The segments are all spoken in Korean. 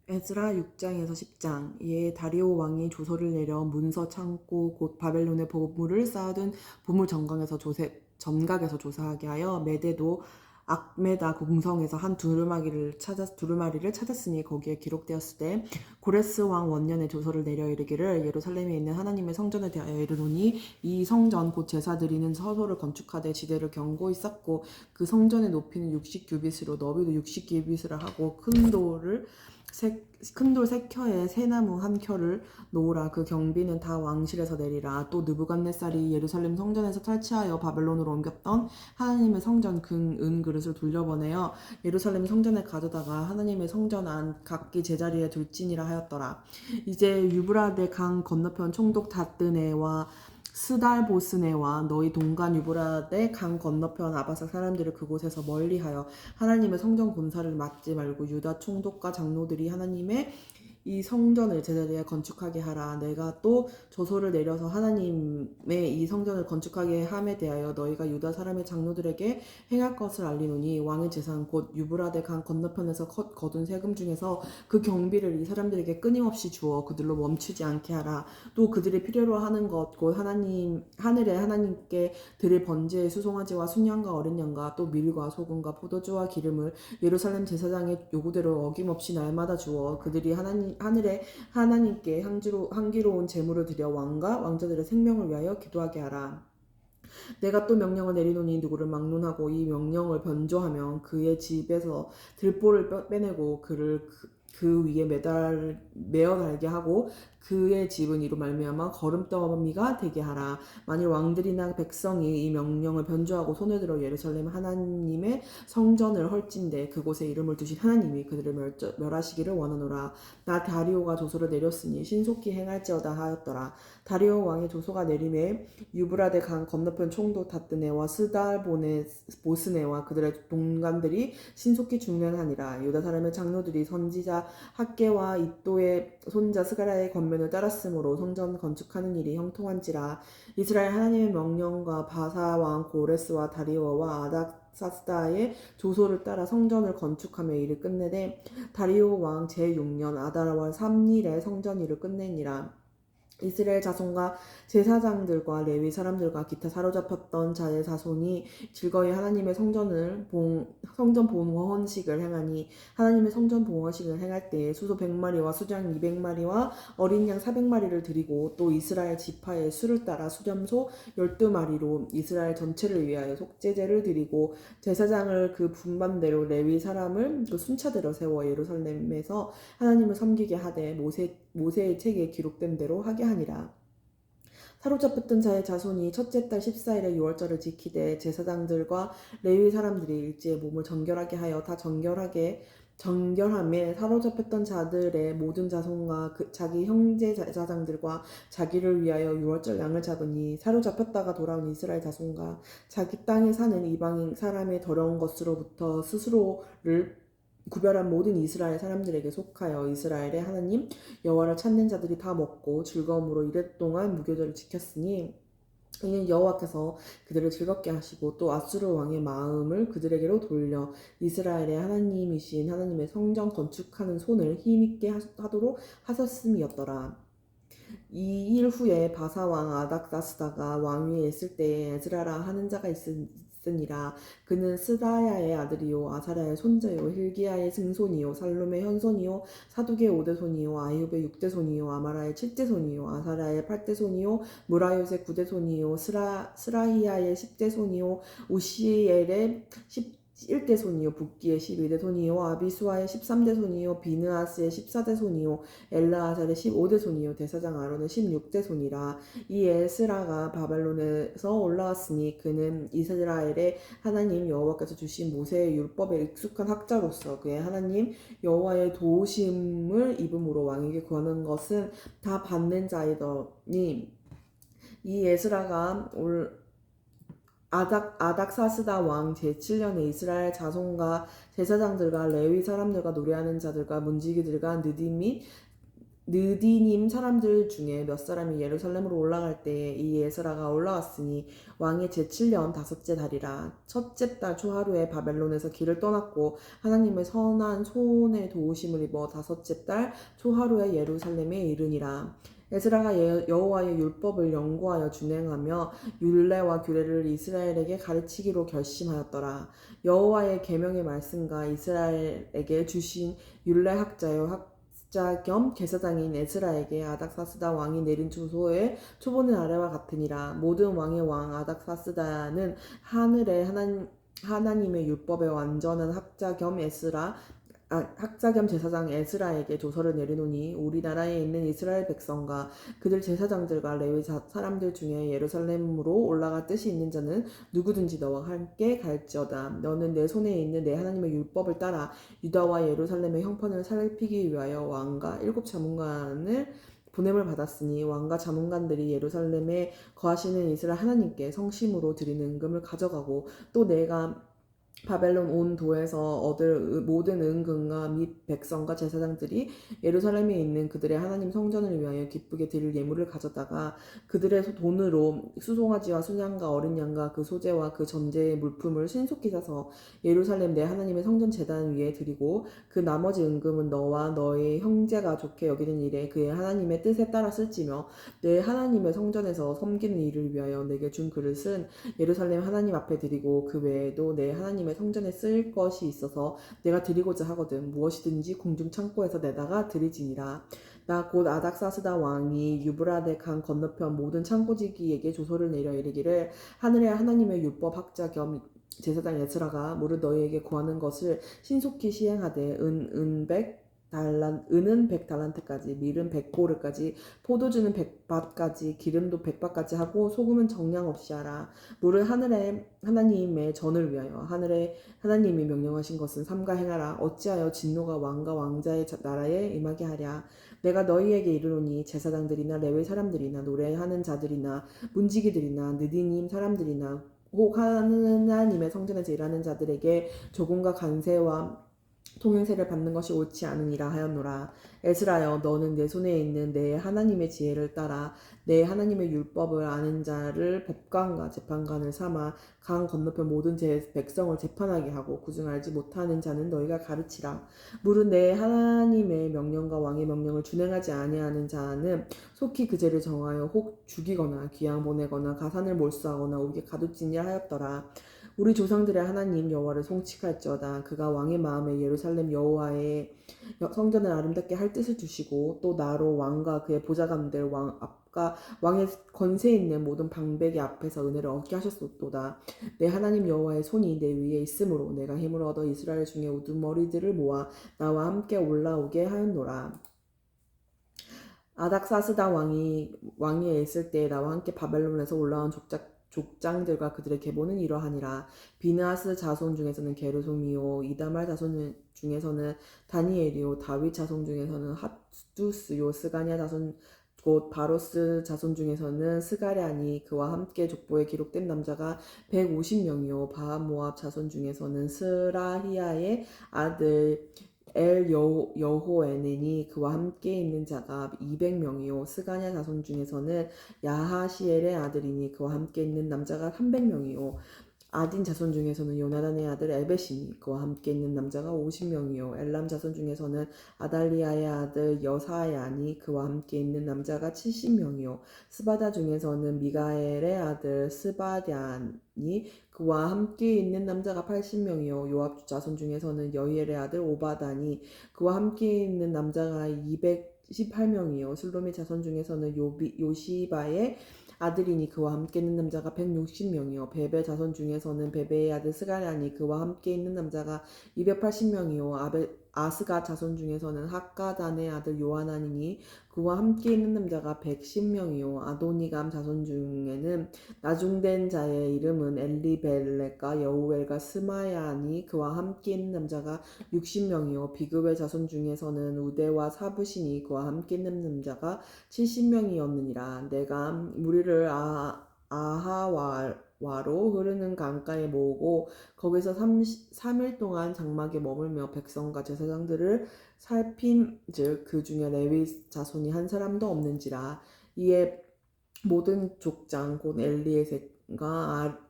에스라 6장에서 10장. 이에 다리오 왕이 조서를 내려 문서 창고 곧 바벨론의 보물을 쌓아둔 보물 전각에서 조사하게 하여 메대도 악메다 공성에서 한 두루마리를 찾았으니 거기에 기록되었을 때 고레스 왕 원년에 조서를 내려 이르기를 예루살렘에 있는 하나님의 성전에 대하여 이르노니 이 성전 곧 제사 드리는 서소를 건축하되 지대를 견고히 쌓고 그 성전의 높이는 60규빗으로 너비도 60규빗을 하고 큰 돌 3켜에 새나무 1켜를 놓으라. 그 경비는 다 왕실에서 내리라. 또 느부갓네살이 예루살렘 성전에서 탈취하여 바벨론으로 옮겼던 하나님의 성전 은 그릇을 돌려보내어 예루살렘 성전에 가져다가 하나님의 성전 안 각기 제자리에 둘지니라 하였더라. 이제 유브라데 강 건너편 총독 다뜨네와 스달보스네와 너희 동간 유브라데 강 건너편 아바사 사람들을 그곳에서 멀리하여 하나님의 성전 공사를 막지 말고 유다 총독과 장로들이 하나님의 이 성전을 제자리에 건축하게 하라. 내가 또 조소를 내려서 하나님의 이 성전을 건축하게 함에 대하여 너희가 유다 사람의 장로들에게 행할 것을 알리노니 왕의 재산 곧 유브라데 강 건너편에서 거둔 세금 중에서 그 경비를 이 사람들에게 끊임없이 주어 그들로 멈추지 않게 하라. 또 그들이 필요로 하는 것 곧 하늘의 하나님께 드릴 번제의 수송아지와 순양과 어린 양과 또 밀과 소금과 포도주와 기름을 예루살렘 제사장의 요구대로 어김없이 날마다 주어 그들이 하늘의 하나님께 향기로운 제물을 드려 왕과 왕자들의 생명을 위하여 기도하게 하라. 내가 또 명령을 내리노니 누구를 막론하고 이 명령을 변조하면 그의 집에서 들보를 빼내고 그를 그 위에 매어 달게 하고 그의 집은 이로 말미암아 거름더미가 되게 하라. 만일 왕들이나 백성이 이 명령을 변조하고 손을 들어 예루살렘 하나님의 성전을 헐진대 그곳에 이름을 두신 하나님이 그들을 멸하시기를 원하노라. 나 다리오가 조소를 내렸으니 신속히 행할지어다 하였더라. 다리오 왕의 조소가 내림에 유브라데 강 건너편 총독 다뜨네와 스달보스네와 그들의 동관들이 신속히 중련하니라. 유다 사람의 장로들이 선지자 학계와 이또의 손자 스가랴의 권면을 따랐으므로 성전 건축하는 일이 형통한지라. 이스라엘 하나님의 명령과 바사 왕 고레스와 다리오와 아닥사스다의 조소를 따라 성전을 건축하며 일을 끝내되 다리오 왕 제6년 아달월 3일에 성전 일을 끝내니라. 이스라엘 자손과 제사장들과 레위 사람들과 기타 사로잡혔던 자의 자손이 즐거이 하나님의 성전 봉헌식을 행하니 하나님의 성전 봉헌식을 행할 때에 수소 100마리와 수장 200마리와 어린 양 400마리를 드리고 또 이스라엘 지파의 수를 따라 수렴소 12마리로 이스라엘 전체를 위하여 속죄제를 드리고 제사장을 그 분반대로 레위 사람을 그 순차대로 세워 예루살렘에서 하나님을 섬기게 하되 모세의 책에 기록된 대로 하게 하니라. 사로잡혔던 자의 자손이 첫째 달 14일에 유월절을 지키되 제사장들과 레위 사람들이 일제에 몸을 정결하게 하여 다 정결함에 사로잡혔던 자들의 모든 자손과 자기 형제 제사장들과 자기를 위하여 유월절 양을 잡으니 사로잡혔다가 돌아온 이스라엘 자손과 자기 땅에 사는 이방인 사람의 더러운 것으로부터 스스로를 구별한 모든 이스라엘 사람들에게 속하여 이스라엘의 하나님 여호와를 찾는 자들이 다 먹고 즐거움으로 이랫동안 무교절을 지켰으니 이는 여호와께서 그들을 즐겁게 하시고 또 아수르 왕의 마음을 그들에게로 돌려 이스라엘의 하나님이신 하나님의 성전 건축하는 손을 힘있게 하도록 하셨음이었더라. 이 일 후에 바사 왕 아닥사스다가 왕위에 있을 때에 에스라라 하는 자가 있으니라. 그는 스다야의 아들이요 아사랴의 손자요 hil기야의 증손이요 살룸의 현손이요 사둑의 5대손이요 아이굽의 6대손이요 아마라의 7대손이요 아사랴의 8대손이요 무라요의 9대손이요 스라히야의 10대손이요 우시엘의 11대손이요 붓기의 12대손이요 아비수아의 13대손이요 비느하스의 14대손이요 엘라아살의 15대손이요 대사장 아론의 16대손이라. 이 에스라가 바벨론에서 올라왔으니 그는 이스라엘의 하나님 여호와께서 주신 모세의 율법에 익숙한 학자로서 그의 하나님 여호와의 도우심을 입음으로 왕에게 구하는 것은 다 받는 자이더니 이 에스라가 아닥사스다 왕 제7년에 이스라엘 자손과 제사장들과 레위 사람들과 노래하는 자들과 문지기들과 느디 및 느디님 사람들 중에 몇 사람이 예루살렘으로 올라갈 때에 이 에스라가 올라왔으니 왕의 제7년 다섯째 달이라. 첫째 달 초하루에 바벨론에서 길을 떠났고 하나님의 선한 손에 도우심을 입어 다섯째 달 초하루에 예루살렘에 이르니라. 에스라가 여호와의 율법을 연구하여 준행하며 율례와 규례를 이스라엘에게 가르치기로 결심하였더라. 여호와의 계명의 말씀과 이스라엘에게 주신 율례학자요 학자 겸 제사장인 에스라에게 아닥사스다 왕이 내린 조서의 초본은 아래와 같으니라. 모든 왕의 왕 아닥사스다는 하늘의 하나님의 율법의 완전한 학자 겸 학자 겸 제사장 에스라에게 조서를 내리노니 우리나라에 있는 이스라엘 백성과 그들 제사장들과 레위 사람들 중에 예루살렘으로 올라갈 뜻이 있는 자는 누구든지 너와 함께 갈지어다. 너는 내 손에 있는 내 하나님의 율법을 따라 유다와 예루살렘의 형편을 살피기 위하여 왕과 7 자문관을 보냄을 받았으니 왕과 자문관들이 예루살렘에 거하시는 이스라엘 하나님께 성심으로 드리는 은금을 가져가고 또 내가 바벨론 온 도에서 얻을 모든 은금과 및 백성과 제사장들이 예루살렘에 있는 그들의 하나님 성전을 위하여 기쁘게 드릴 예물을 가져다가 그들의 돈으로 수송아지와 순양과 어린 양과 그 소재와 그 전제의 물품을 신속히 사서 예루살렘 내 하나님의 성전 제단 위에 드리고 그 나머지 은금은 너와 너의 형제가 좋게 여기는 일에 그의 하나님의 뜻에 따라 쓸지며 내 하나님의 성전에서 섬기는 일을 위하여 내게 준 그릇은 예루살렘 하나님 앞에 드리고 그 외에도 내 하나님의 성전에 쓸 것이 있어서 내가 드리고자 하거든 무엇이든지 궁중 창고에서 내다가 드리지니라. 나 곧 아닥사스다 왕이 유브라데 강 건너편 모든 창고지기에게 조서를 내려 이르기를 하늘의 하나님의 율법 학자 겸 제사장 에스라가 무릇 너희에게 구하는 것을 신속히 시행하되 은은 100달란트까지, 밀은 100고르까지, 포도주는 100밭까지, 기름도 100밭까지 하고 소금은 정량 없이 하라. 무릇 하늘의 하나님의 전을 위하여 하늘의 하나님이 명령하신 것은 삼가 행하라. 어찌하여 진노가 왕과 왕자의 나라에 임하게 하랴. 내가 너희에게 이르노니 제사장들이나 레위 사람들이나 노래하는 자들이나 문지기들이나 느디님 사람들이나 혹 하나님의 성전에서 일하는 자들에게 조공과 간세와 통행세를 받는 것이 옳지 않으니라 하였노라. 에스라여 너는 내 손에 있는 내 하나님의 지혜를 따라 내 하나님의 율법을 아는 자를 법관과 재판관을 삼아 강 건너편 모든 백성을 재판하게 하고 그중 알지 못하는 자는 너희가 가르치라. 무릇 내 하나님의 명령과 왕의 명령을 준행하지 아니하는 자는 속히 그 죄를 정하여 혹 죽이거나 귀양 보내거나 가산을 몰수하거나 옥에 가두찌니라 하였더라. 우리 조상들의 하나님 여호와를 송축할지어다. 그가 왕의 마음에 예루살렘 여호와의 성전을 아름답게 할 뜻을 주시고 또 나로 왕과 그의 보좌관들 앞과 왕의 권세 있는 모든 방백의 앞에서 은혜를 얻게 하셨도다. 내 하나님 여호와의 손이 내 위에 있으므로 내가 힘을 얻어 이스라엘 중에 우두머리들을 모아 나와 함께 올라오게 하였노라. 아닥사스다 왕위에 있을 때 나와 함께 바벨론에서 올라온 족장들과 그들의 계보는 이러하니라. 비느하스 자손 중에서는 게르솜이요 이다말 자손 중에서는 다니엘이요 다윗 자손 중에서는 핫두스요 스가랴 자손 곧 바로스 자손 중에서는 스가랴니 그와 함께 족보에 기록된 남자가 150명이요 바모압 자손 중에서는 스라히야의 아들 여호에는이 그와 함께 있는 자가 200명이요 스가랴 자손 중에서는 야하시엘의 아들이니 그와 함께 있는 남자가 300명이요 아딘 자손 중에서는 요나단의 아들 에벳이니 그와 함께 있는 남자가 50명이요 엘람 자손 중에서는 아달리아의 아들 여사야니 그와 함께 있는 남자가 70명이요 스바다 중에서는 미가엘의 아들 스바랴니 그와 함께 있는 남자가 80명이요 요압 자손 중에서는 여히엘의 아들 오바다니 그와 함께 있는 남자가 218명이요 슬로미 자손 중에서는 요시바의 아들이니 그와 함께 있는 남자가 160명이요 베베 자손 중에서는 베베의 아들 스가랴니 그와 함께 있는 남자가 280명이요 아스가 자손 중에서는 학가단의 아들 요하나니니 그와 함께 있는 남자가 110명이요 아도니감 자손 중에는 나중된 자의 이름은 엘리벨렉과 여우엘과 스마야니 그와 함께 있는 남자가 60명이요 비그의 자손 중에서는 우데와 사부시니 그와 함께 있는 남자가 70명이었느니라. 내가 무리를 아하와 와로 흐르는 강가에 모으고 거기서 3일 동안 장막에 머물며 백성과 제사장들을 살핀즉 그 중에 레위 자손이 한 사람도 없는지라. 이에 모든 족장 곧 엘리에셋과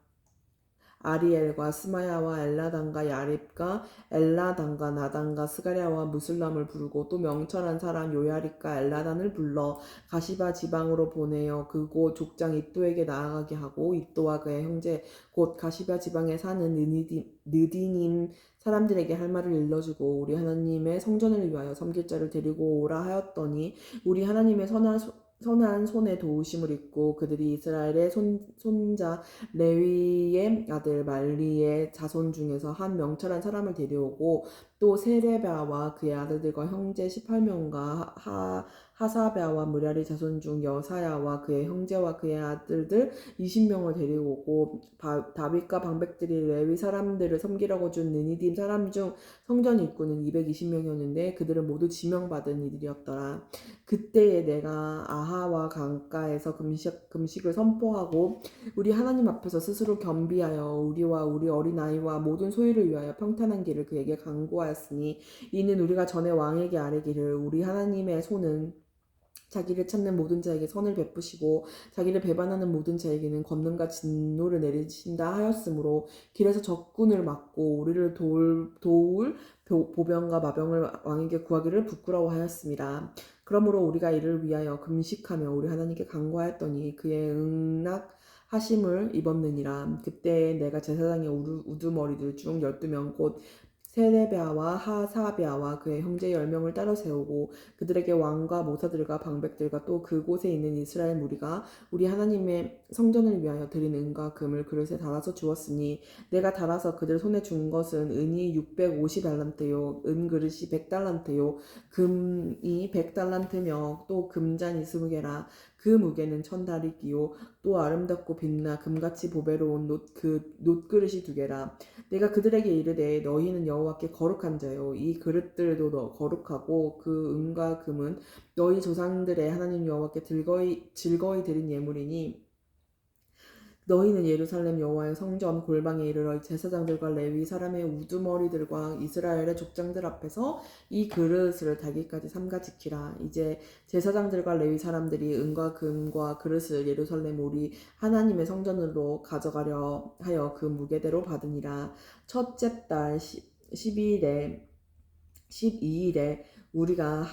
아리엘과 스마야와 엘라단과 야립과 엘라단과 나단과 스가랴와 무슬람을 부르고 또 명철한 사람 요야립과 엘라단을 불러 가시바 지방으로 보내어 그곳 족장 이또에게 나아가게 하고 이또와 그의 형제 곧 가시바 지방에 사는 느디님 사람들에게 할 말을 일러주고 우리 하나님의 성전을 위하여 섬길 자를 데리고 오라 하였더니 우리 하나님의 선한 손에 도우심을 입고 그들이 이스라엘의 손자 레위의 아들 말리의 자손 중에서 한 명철한 사람을 데려오고 또 세레바와 그의 아들들과 형제 18명과 하사랴와 무랴리 자손 중 여사야와 그의 형제와 그의 아들들 20명을 데리고 오고 다윗과 방백들이 레위 사람들을 섬기라고 준 느니딤 사람 중 성전 일꾼은 220명이었는데 그들은 모두 지명받은 이들이었더라. 그때에 내가 아하와 강가에서 금식을 선포하고 우리 하나님 앞에서 스스로 겸비하여 우리와 우리 어린아이와 모든 소유를 위하여 평탄한 길을 그에게 간구하였으니 이는 우리가 전에 왕에게 아뢰기를 우리 하나님의 손은 자기를 찾는 모든 자에게 선을 베푸시고 자기를 배반하는 모든 자에게는 권능과 진노를 내리신다 하였으므로 길에서 적군을 막고 우리를 도울 보병과 마병을 왕에게 구하기를 부끄러워하였습니다. 그러므로 우리가 이를 위하여 금식하며 우리 하나님께 간구하였더니 그의 응낙하심을 입었느니라. 그때 내가 제사장의 우두머리들 중 12명 곧 세레비아와 하사비아와 그의 형제 10명을 따로 세우고 그들에게 왕과 모사들과 방백들과 또 그곳에 있는 이스라엘 무리가 우리 하나님의 성전을 위하여 드린 은과 금을 그릇에 달아서 주었으니 내가 달아서 그들 손에 준 것은 은이 650달란트요 은그릇이 100달란트요 금이 100달란트며 또 금잔이 20개라. 그 무게는 1000다리기요 또 아름답고 빛나 금같이 보배로운 놋그릇이 2개라. 내가 그들에게 이르되 너희는 여호와께 거룩한 자요 이 그릇들도 거룩하고 그 은과 금은 너희 조상들의 하나님 여호와께 즐거이 드린 예물이니 너희는 예루살렘 여호와의 성전 골방에 이르러 제사장들과 레위 사람의 우두머리들과 이스라엘의 족장들 앞에서 이 그릇을 달기까지 삼가 지키라. 이제 제사장들과 레위 사람들이 은과 금과 그릇을 예루살렘 우리 하나님의 성전으로 가져가려 하여 그 무게대로 받으니라. 첫째 달 12일에 우리가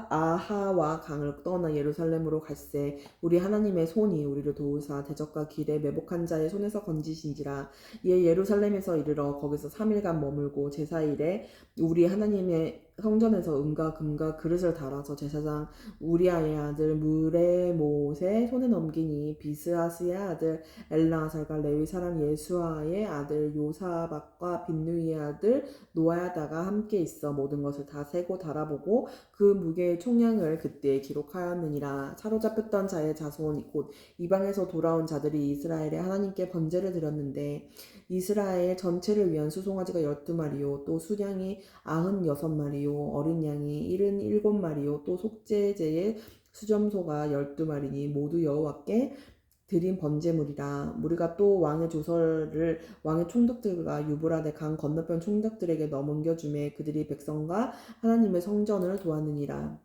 아하와 강을 떠나 예루살렘으로 갈새 우리 하나님의 손이 우리를 도우사 대적과 길에 매복한 자의 손에서 건지신지라. 이에 예루살렘에서 이르러 거기서 3일간 머물고 제사일에 우리 하나님의 성전에서 은과 금과 그릇을 달아서 제사장 우리아의 아들 무레못의 손에 넘기니 비스하스의 아들 엘라살과 레위 사람 예수아의 아들 요사박과 빈누이의 아들 노아야다가 함께 있어 모든 것을 다 세고 달아보고 그 무게의 총량을 그때 기록하였느니라. 사로잡혔던 자의 자손 곧 이방에서 돌아온 자들이 이스라엘의 하나님께 번제를 드렸는데 이스라엘 전체를 위한 수송아지가 12마리요 또 수량이 96마리요 어린 양이 77마리요 또 속죄제의 수점소가 12마리니 모두 여호와께 드린 번제물이라. 우리가 또 왕의 조서를 왕의 총독들과 유브라데 강 건너편 총독들에게 넘겨주매 그들이 백성과 하나님의 성전을 도왔느니라.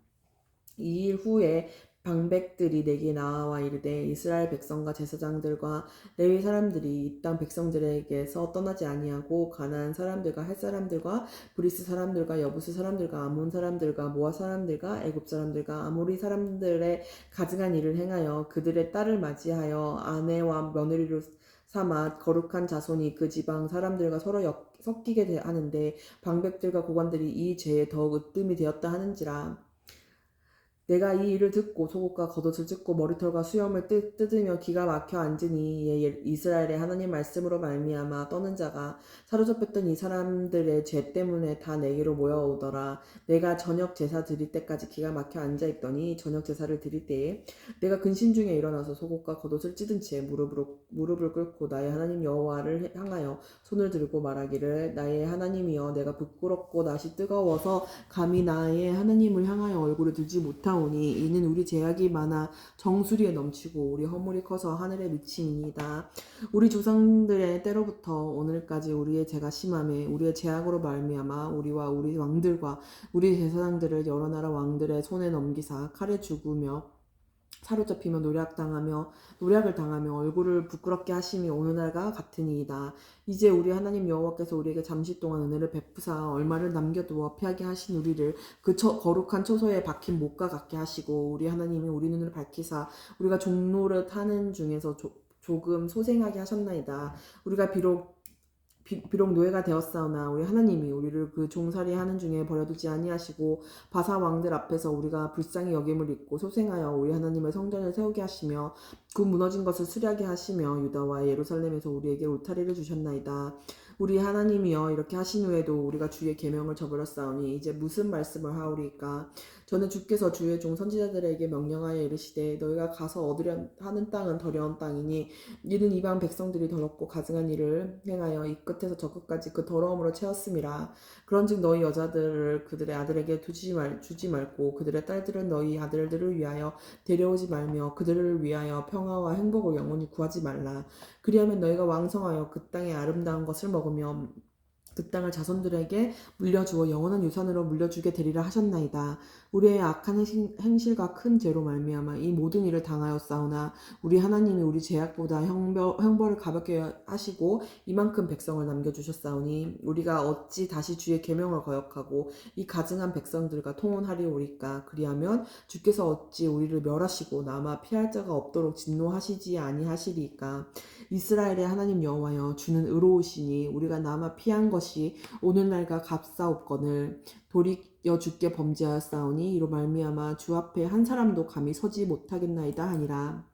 2일 후에 방백들이 내게 나와 이르되 이스라엘 백성과 제사장들과 레위 사람들이 이 땅 백성들에게서 떠나지 아니하고 가나안 사람들과 헷 사람들과 브리스 사람들과 여부스 사람들과 아몬 사람들과 모아 사람들과 애굽 사람들과 아모리 사람들의 가증한 일을 행하여 그들의 딸을 맞이하여 아내와 며느리로 삼아 거룩한 자손이 그 지방 사람들과 서로 섞이게 하는데 방백들과 고관들이 이 죄에 더욱 으뜸이 되었다 하는지라. 내가 이 일을 듣고 속옷과 겉옷을 찢고 머리털과 수염을 뜯으며 기가 막혀 앉으니 이스라엘의 하나님 말씀으로 말미암아 떠는 자가 사로잡혔던 이 사람들의 죄 때문에 다 내게로 모여오더라. 내가 저녁 제사 드릴 때까지 기가 막혀 앉아있더니 저녁 제사를 드릴 때에 내가 근심 중에 일어나서 속옷과 겉옷을 찢은 채 무릎을 꿇고 나의 하나님 여호와를 향하여 손을 들고 말하기를 나의 하나님이여 내가 부끄럽고 낯이 뜨거워서 감히 나의 하나님을 향하여 얼굴을 들지 못함 아니하오니 이는 우리 제약이 많아 정수리에 넘치고 우리 허물이 커서 하늘에 미치니이다. 우리 조상들의 때로부터 오늘까지 우리의 죄가 심함에 우리의 죄악으로 말미암아 우리와 우리 왕들과 우리 제사장들을 여러 나라 왕들의 손에 넘기사 칼에 죽으며 사로잡히며 노략을 당하며 얼굴을 부끄럽게 하심이 오늘날과 같으니이다. 이제 우리 하나님 여호와께서 우리에게 잠시 동안 은혜를 베푸사 얼마를 남겨두어 피하게 하신 우리를 그 거룩한 초소에 박힌 못과 같게 하시고 우리 하나님이 우리 눈을 밝히사 우리가 종로를 타는 중에서 조금 소생하게 하셨나이다. 우리가 비록 노예가 되었사오나 우리 하나님이 우리를 그 종살이 하는 중에 버려두지 아니하시고 바사 왕들 앞에서 우리가 불쌍히 여김을 입고 소생하여 우리 하나님의 성전을 세우게 하시며 그 무너진 것을 수리하게 하시며 유다와 예루살렘에서 우리에게 울타리를 주셨나이다. 우리 하나님이여 이렇게 하신 후에도 우리가 주의 계명을 저버렸사오니 이제 무슨 말씀을 하오리까? 저는 주께서 주의 종 선지자들에게 명령하여 이르시되 너희가 가서 얻으려 하는 땅은 더러운 땅이니 이는 이방 백성들이 더럽고 가증한 일을 행하여 이 끝에서 저 끝까지 그 더러움으로 채웠음이라. 그런즉 너희 여자들을 그들의 아들에게 주지 말고 그들의 딸들은 너희 아들들을 위하여 데려오지 말며 그들을 위하여 평화와 행복을 영원히 구하지 말라. 그리하면 너희가 왕성하여 그 땅의 아름다운 것을 먹으며 그 땅을 자손들에게 물려주어 영원한 유산으로 물려주게 되리라 하셨나이다. 우리의 악한 행실과 큰 죄로 말미암아 이 모든 일을 당하였사오나 우리 하나님이 우리 죄악보다 형벌을 가볍게 하시고 이만큼 백성을 남겨주셨사오니 우리가 어찌 다시 주의 계명을 거역하고 이 가증한 백성들과 통혼하리오리까? 그리하면 주께서 어찌 우리를 멸하시고 남아 피할 자가 없도록 진노하시지 아니하시리까? 이스라엘의 하나님 여호와여 주는 의로우시니 우리가 남아 피한 것이 오늘날과 값싸옵거늘 돌이켜 주께 범죄하였사오니 이로 말미암아 주 앞에 한 사람도 감히 서지 못하겠나이다 하니라.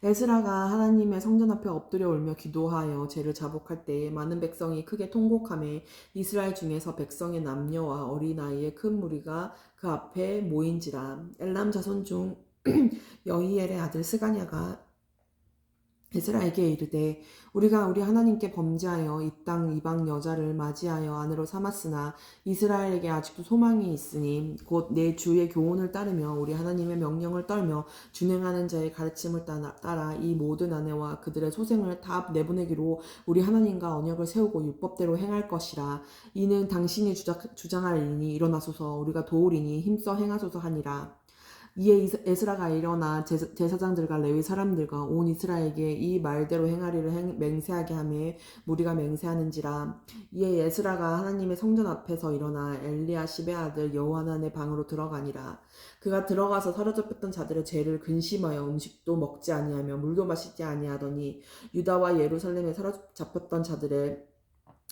에스라가 하나님의 성전 앞에 엎드려 울며 기도하여 죄를 자복할 때에 많은 백성이 크게 통곡하며 이스라엘 중에서 백성의 남녀와 어린아이의 큰 무리가 그 앞에 모인지라. 엘람 자손 중 여히엘의 아들 스가냐가 에스라에게 이르되 우리가 우리 하나님께 범죄하여 이 땅 이방 여자를 맞이하여 아내로 삼았으나 이스라엘에게 아직도 소망이 있으니 곧 내 주의 교훈을 따르며 우리 하나님의 명령을 떨며 준행하는 자의 가르침을 따라 이 모든 아내와 그들의 소생을 다 내보내기로 우리 하나님과 언약을 세우고 율법대로 행할 것이라. 이는 당신이 주장할 일이니 일어나소서 우리가 도우리니 힘써 행하소서 하니라. 이에 에스라가 일어나 제사장들과 레위 사람들과 온 이스라엘에게 이 말대로 행하리를 맹세하게 하며 무리가 맹세하는지라. 이에 에스라가 하나님의 성전 앞에서 일어나 엘리야십의 아들 여호하난의 방으로 들어가니라. 그가 들어가서 사로잡혔던 자들의 죄를 근심하여 음식도 먹지 아니하며 물도 마시지 아니하더니 유다와 예루살렘에 사로잡혔던 자들의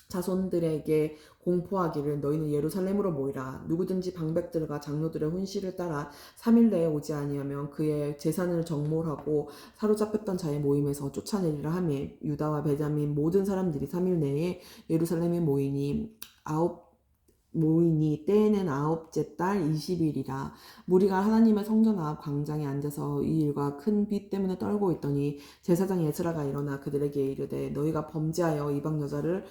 자손들에게 공포하기를 너희는 예루살렘으로 모이라. 누구든지 방백들과 장로들의 훈시를 따라 3일 내에 오지 아니하면 그의 재산을 정몰하고 사로잡혔던 자의 모임에서 쫓아내리라 하며 유다와 베냐민 모든 사람들이 3일 내에 예루살렘에 모이니 때에는 아홉째 달 20일이라. 무리가 하나님의 성전 앞 광장에 앉아서 이 일과 큰 비 때문에 떨고 있더니 제사장 에스라가 일어나 그들에게 이르되 너희가 범죄하여 이방 여자를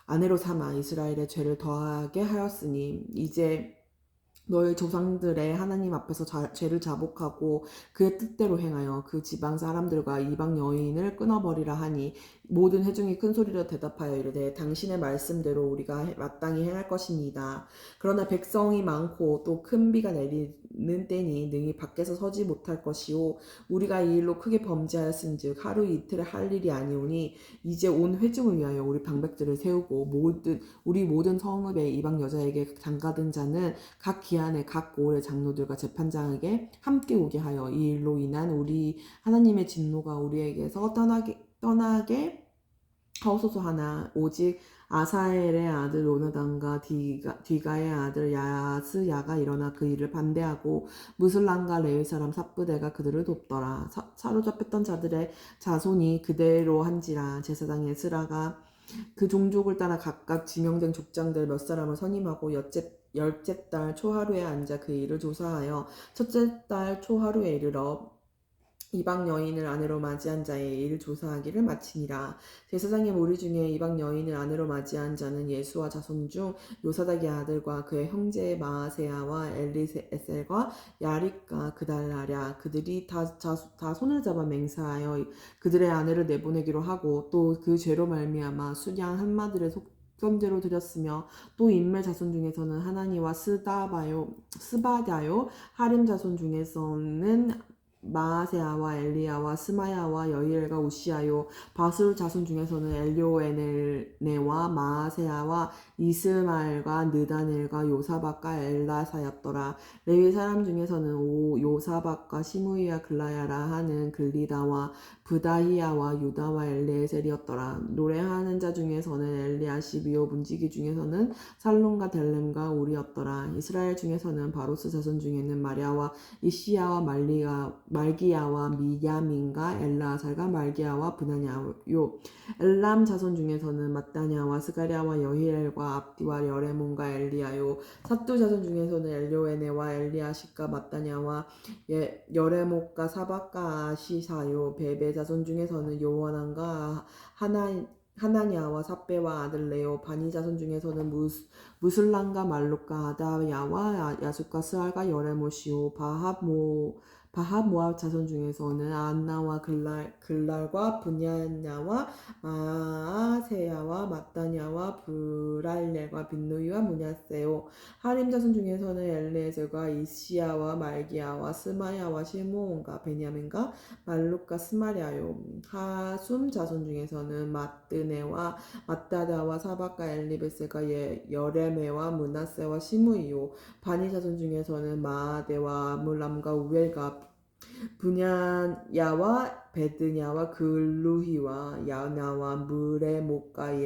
아내로 삼아 이스라엘의 죄를 더하게 하였으니 이제 너희 조상들의 하나님 앞에서 죄를 자복하고 그의 뜻대로 행하여 그 지방 사람들과 이방 여인을 끊어버리라 하니 모든 회중이 큰 소리로 대답하여 이르되 당신의 말씀대로 우리가 마땅히 행할 것입니다. 그러나 백성이 많고 또 큰 비가 내리는 때니 능히 밖에서 서지 못할 것이요 우리가 이 일로 크게 범죄하였은즉 하루 이틀에 할 일이 아니오니 이제 온 회중을 위하여 우리 방백들을 세우고 우리 모든 성읍의 이방 여자에게 장가든 자는 각 기한에 각 고을의 장로들과 재판장에게 함께 오게 하여 이 일로 인한 우리 하나님의 진노가 우리에게서 떠나게 하옵소서 하나 오직 아사엘의 아들 요나단과 디가의 아들 야스야가 일어나 그 일을 반대하고 무슬람과 레위 사람 삽브대가 그들을 돕더라. 사로잡혔던 자들의 자손이 그대로 한지라. 제사장 에스라가 그 종족을 따라 각각 지명된 족장들 몇 사람을 선임하고 열째 달 초하루에 앉아 그 일을 조사하여 첫째 달 초하루에 이르러 이방 여인을 아내로 맞이한 자의 일 조사하기를 마치니라. 제사장의 무리 중에 이방 여인을 아내로 맞이한 자는 예수와 자손 중 요사닥의 아들과 그의 형제 마아세야와 엘리에셀과 야립과 그달라랴. 그들이 다 손을 잡아 맹세하여 그들의 아내를 내보내기로 하고 또 그 죄로 말미암아 수양 한 마디를 속건제로 드렸으며 또 인멜 자손 중에서는 하나니와 스바다요 하림 자손 중에서는 마아세아와 엘리야와 스마야와 여이엘과 우시아요. 바술 자손 중에서는 엘료에네와 마아세아와 이스마엘과 느다넬과 요사박과 엘라사였더라. 레위 사람 중에서는 요사박과 시므이와 글라야라 하는 글리다와 브다히야와 유다와 엘레에셀이었더라. 노래하는 자 중에서는 엘리아시비요 문지기 중에서는 살론과 델렘과 우리였더라. 이스라엘 중에서는 바로스 자손 중에는 마랴와 이시야와 말기야와 미야민과 엘라살과 말기야와 브나냐요. 엘람 자손 중에서는 mat다냐와 스가랴와 여히엘과 압디와 여레몬과 엘리야요. 삿두 자손 중에서는 엘료에네와 엘리아십과 mat다냐와 여레목과 사박과 아시사요. 베베 자손 중에서는 요하난과 하나냐와 삽베와 아들레요. 바니 자손 중에서는 무술람과 말록과 아다야와 야숫과 스알과 여레못이요. 바합 모압 자손 중에서는 안나와 글랄과 분야냐와 마아세야와 mat다냐와 브랄레과 빈누이와 문야세요. 하림 자손 중에서는 엘레에셀과 이시야와 말기야와 스마야와 시므온과 베냐민과 말룩과 스마랴요. 하숨 자손 중에서는 mat드네와 mat다다와 사박과 엘리베스가 여레메와 문하세와 시므이요. 바니 자손 중에서는 마아데와 아물람과 우엘과 분야야와 베드냐와 글루히와 야나와 무레목과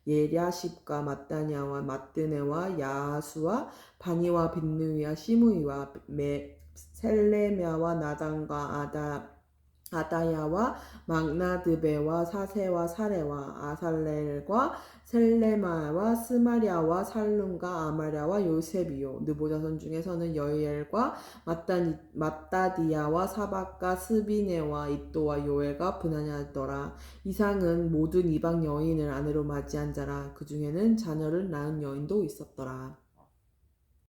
예랴십과 mat다냐와 mat드네와 야수와 바니와 빈누이와 시므이와 셀레мя와 나단과 아다야와 막나드베와 사세와 사레와 아살렐과 셀레마와 스마랴와 살룸과 아마랴와 요셉이요. 느보 자손 중에서는 여이엘과 mat다디야와 사박과 스비네와 id도와 요엘과 브나냐더라. 이상은 모든 이방 여인을 아내로 맞이한 자라. 그 중에는 자녀를 낳은 여인도 있었더라.